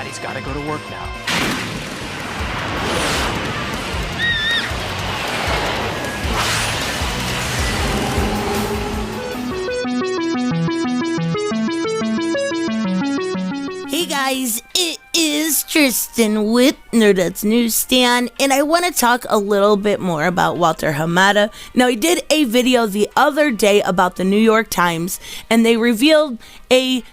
Daddy's gotta go to work now. Hey guys, it is Tristan with Nerdette's Newsstand, and I want to talk a little bit more about Walter Hamada. Now, I did a video the other day about the New York Times, and they revealed a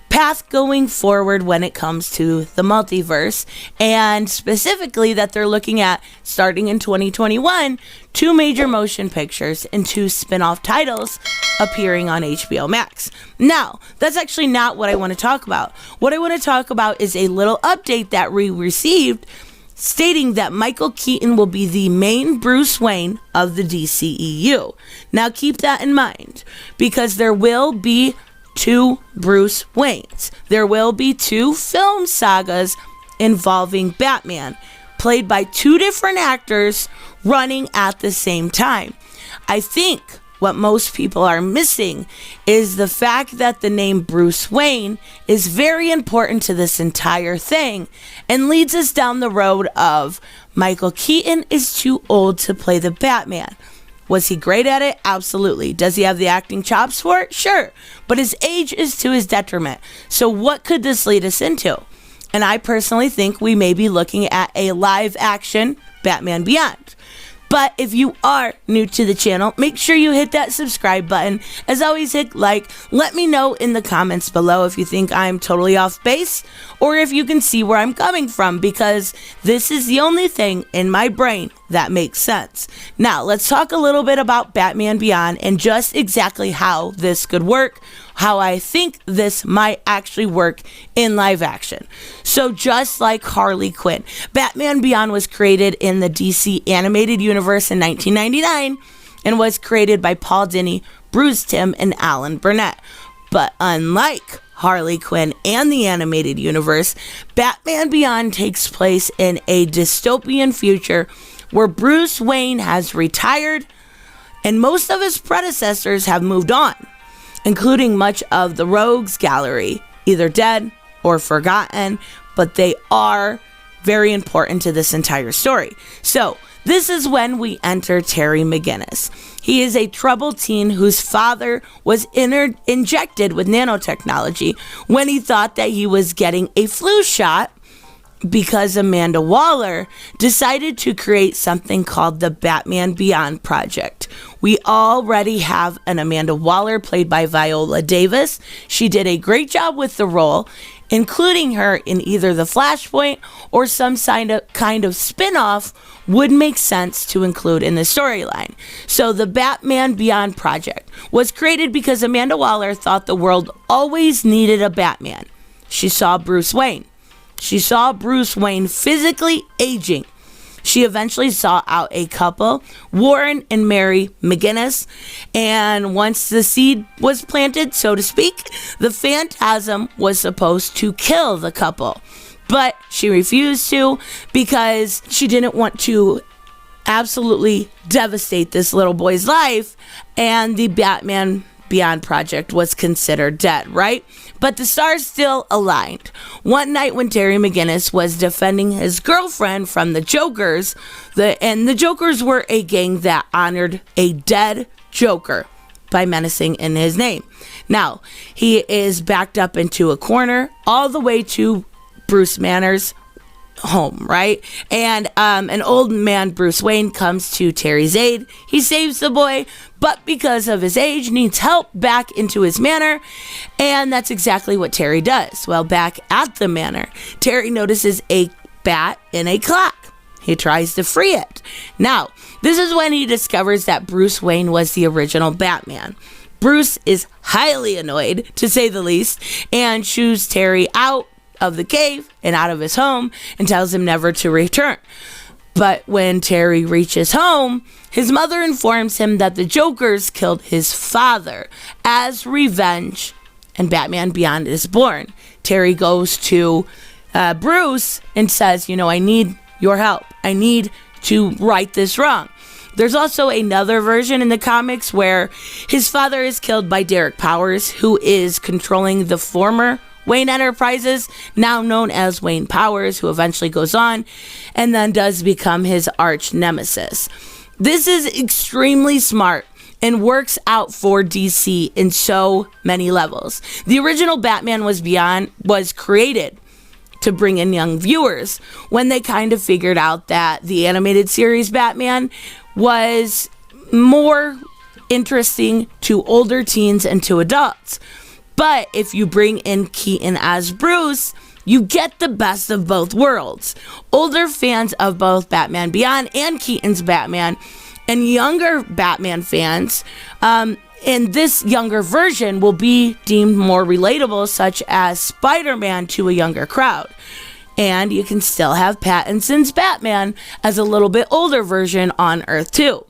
path going forward when it comes to the multiverse, and specifically that they're looking at, starting in 2021, 2 major motion pictures and 2 spin-off titles appearing on HBO Max. Now, that's actually not what I want to talk about. What I want to talk about is a little update that we received stating that Micheal Keaton will be the main Bruce Wayne of the DCEU. Now, keep that in mind, because there will be 2 Bruce Waynes. There will be 2 film sagas involving Batman, played by 2 different actors running at the same time. I think what most people are missing is the fact that the name Bruce Wayne is very important to this entire thing and leads us down the road of Micheal Keaton is too old to play the Batman. Was he great at it? Absolutely. Does he have the acting chops for it? Sure. But his age is to his detriment. So what could this lead us into? And I personally think we may be looking at a live action Batman Beyond. But if you are new to the channel, make sure you hit that subscribe button. As always, hit like. Let me know in the comments below if you think I'm totally off base or if you can see where I'm coming from, because this is the only thing in my brain that makes sense. Now, let's talk a little bit about Batman Beyond and just exactly how this could work, how I think this might actually work in live action. So just like Harley Quinn, Batman Beyond was created in the DC animated universe in 1999 and was created by Paul Dini, Bruce Timm, and Alan Burnett. But unlike Harley Quinn and the animated universe, Batman Beyond takes place in a dystopian future where Bruce Wayne has retired and most of his predecessors have moved on, including much of the Rogues Gallery, either dead or forgotten, but they are very important to this entire story. So this is when we enter Terry McGinnis. He is a troubled teen whose father was injected with nanotechnology when he thought that he was getting a flu shot, because Amanda Waller decided to create something called the Batman Beyond Project. We already have an Amanda Waller played by Viola Davis. She did a great job with the role, including her in either the Flashpoint or some kind of spin-off would make sense to include in the storyline. So the Batman Beyond Project was created because Amanda Waller thought the world always needed a Batman. She saw Bruce Wayne. She saw Bruce Wayne physically aging. She eventually sought out a couple, Warren and Mary McGinnis, and once the seed was planted, so to speak, the Phantasm was supposed to kill the couple. But she refused to because she didn't want to absolutely devastate this little boy's life, and the Batman Beyond Project was considered dead, right? But the stars still aligned. One night when Terry McGinnis was defending his girlfriend from the Jokers, and the Jokers were a gang that honored a dead Joker by menacing in his name. Now, he is backed up into a corner all the way to Bruce Manor's home, right? And an old man, Bruce Wayne, comes to Terry's aid. He saves the boy, but because of his age, needs help back into his manor, and that's exactly what Terry does. Well, back at the manor, Terry notices a bat in a clock. He tries to free it. Now, this is when he discovers that Bruce Wayne was the original Batman. Bruce is highly annoyed, to say the least, and shoos Terry out of the cave and out of his home and tells him never to return. But when Terry reaches home, his mother informs him that the Jokers killed his father as revenge, and Batman Beyond is born. Terry goes to Bruce and says, I need your help. I need to right this wrong. There's also another version in the comics where his father is killed by Derek Powers, who is controlling the former Wayne Enterprises, now known as Wayne Powers, who eventually goes on and then does become his arch nemesis. This is extremely smart and works out for DC in so many levels. The original Batman was created to bring in young viewers when they kind of figured out that the animated series Batman was more interesting to older teens and to adults. But if you bring in Keaton as Bruce, you get the best of both worlds. Older fans of both Batman Beyond and Keaton's Batman, and younger Batman fans, in this younger version will be deemed more relatable, such as Spider-Man to a younger crowd. And you can still have Pattinson's Batman as a little bit older version on Earth 2.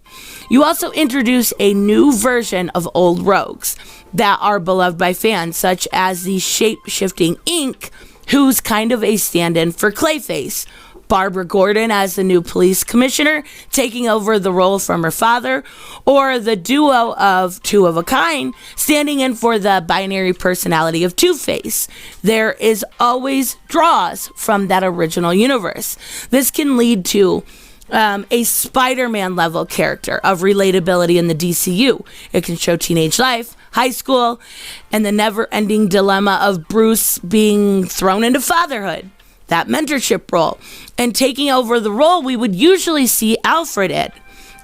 You also introduce a new version of old rogues that are beloved by fans, such as the shape-shifting Ink, who's kind of a stand-in for Clayface. Barbara Gordon as the new police commissioner, taking over the role from her father, or the duo of Two of a Kind, standing in for the binary personality of Two-Face. There is always draws from that original universe. This can lead to a Spider-Man level character of relatability in the DCU. It can show teenage life, high school, and the never-ending dilemma of Bruce being thrown into fatherhood, that mentorship role, and taking over the role we would usually see Alfred in.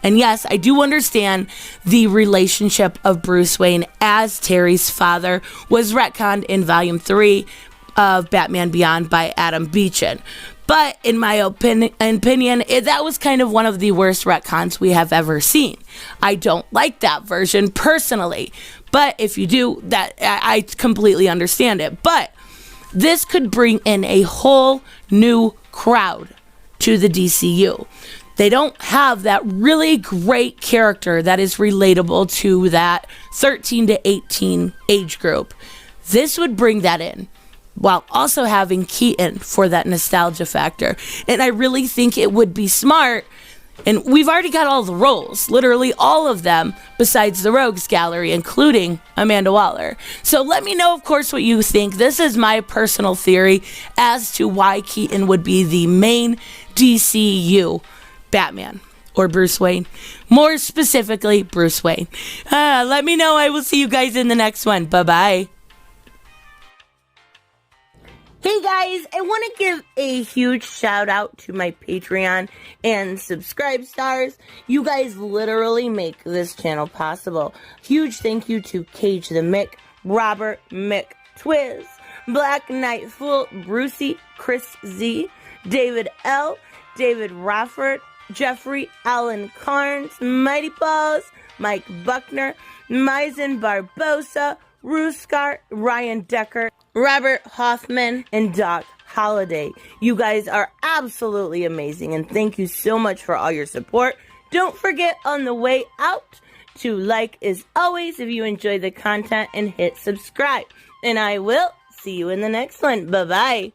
And yes, I do understand the relationship of Bruce Wayne as Terry's father was retconned in Volume 3 of Batman Beyond by Adam Beechin. But in my opinion, that was kind of one of the worst retcons we have ever seen. I don't like that version personally, but if you do, that I completely understand it. But this could bring in a whole new crowd to the DCU. They don't have that really great character that is relatable to that 13 to 18 age group. This would bring that in, while also having Keaton for that nostalgia factor. And I really think it would be smart, and we've already got all the roles, literally all of them, besides the Rogues Gallery, including Amanda Waller. So let me know, of course, what you think. This is my personal theory as to why Keaton would be the main DCU Batman, or Bruce Wayne. More specifically, Bruce Wayne. Let me know. I will see you guys in the next one. Bye-bye. Hey guys, I want to give a huge shout out to my Patreon and subscribe stars. You guys literally make this channel possible. Huge thank you to Cage the Mick, Robert Mick Twiz, Black Knight Fool, Brucey, Chris Z, David L, David Rafford, Jeffrey Allen Carnes, Mighty Balls, Mike Buckner, Maizen Barbosa, Ruskar, Ryan Decker, Robert Hoffman, and Doc Holliday. You guys are absolutely amazing, and thank you so much for all your support. Don't forget on the way out to like as always if you enjoy the content and hit subscribe. And I will see you in the next one. Bye-bye.